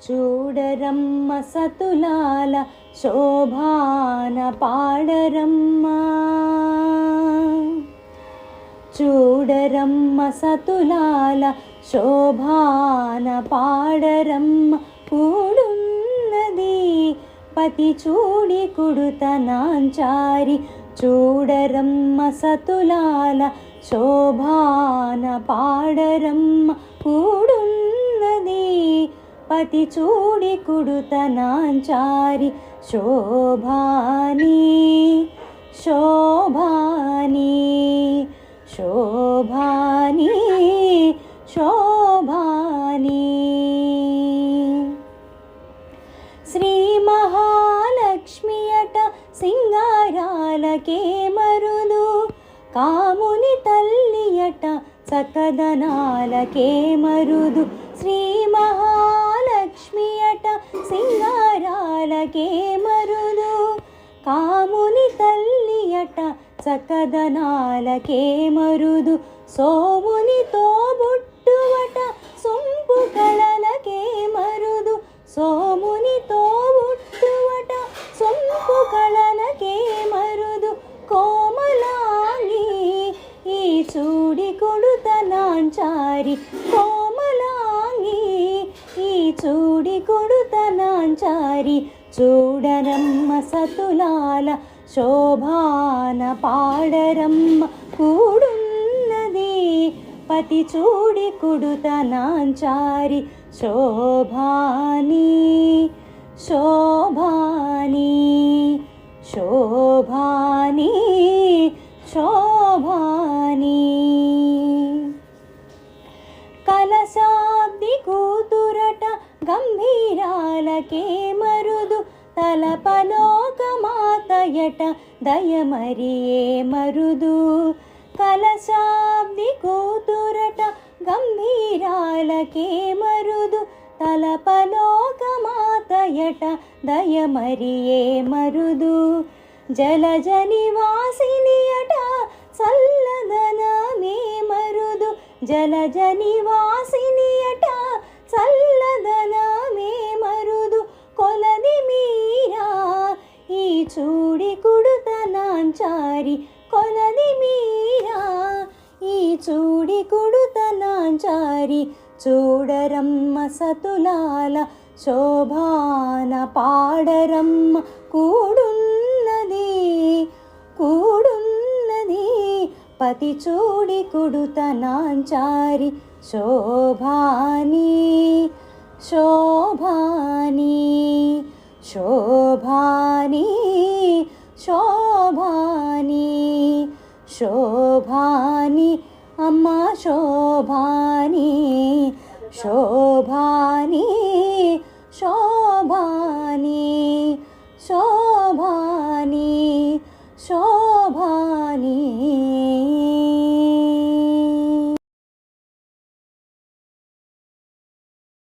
చూడరమ్మ సతులాల శోభాన పాడరమ్మ, చూడరమ్మ సతులాల శోభాన పాడరమ్మ. కూడున్నది పతి చూడి కుడుతనాంచారి, చూడరమ్మ సతులాల శోభాన పాడరమ్మ. కూడున్నది పతి చూడి కుడుతనాంచారి, శోభాని శోభాని శోభాని శోభాని. శ్రీ మహాలక్ష్మి అట సింగారాలకే మరుదు, కాముని తల్లి అట చక్కదనాలకే మరుదు. శ్రీ మహాలక్ష్మి అట సింగారాలకే మరుదు, కాముని తల్లి అట చక్కదనాలకే మరుదు. సోముని తోబుట్టువట సొంపు కళలకే మరుదు, సోముని తోబుట్టువట సొంపు కళలకే మరుదు. కోమలాంగి ఈ చూడి కొడుతనాంచారి, కోమలాంగి ఈ చూడి కొడుతనాంచారి. చూడరమ్మ సతులాల శోభాన పాడరమ్మ. కూడున్నది పతి చూడి కుడుతనాంచారి, శోభాని శోభాని శోభాని శోభాని. కలశాబ్ది కూతురట గంభీరాలకే మరుదు, తలపలోకమాతయట దయమరియే మరుదు. కలశాబ్ది కూతురట గంభీరాలకే మరుదు, తలపలోకమాతయట దయమరియే మరుదు. జలజ నివాసిని అట చల్లదనమే మరుదు, జలజ నివాసిని అట చల్లదనమే మరుదు. కొలది మీరా ఈ చూడి కుడుతనాంచారి, కొలది మీరా ఈ చూడి కుడుతనాంచారి. చూడరమ్మ సతులాల శోభాన పాడరమ్మ. కూడున్నది కూడున్నది పతి చూడి కుడుతనాంచారి, శోభాని శోభాని శోభాని శోభాని శోభాని. అమ్మ శోభాని శోభాని శోభాని శోభాని శోభాని.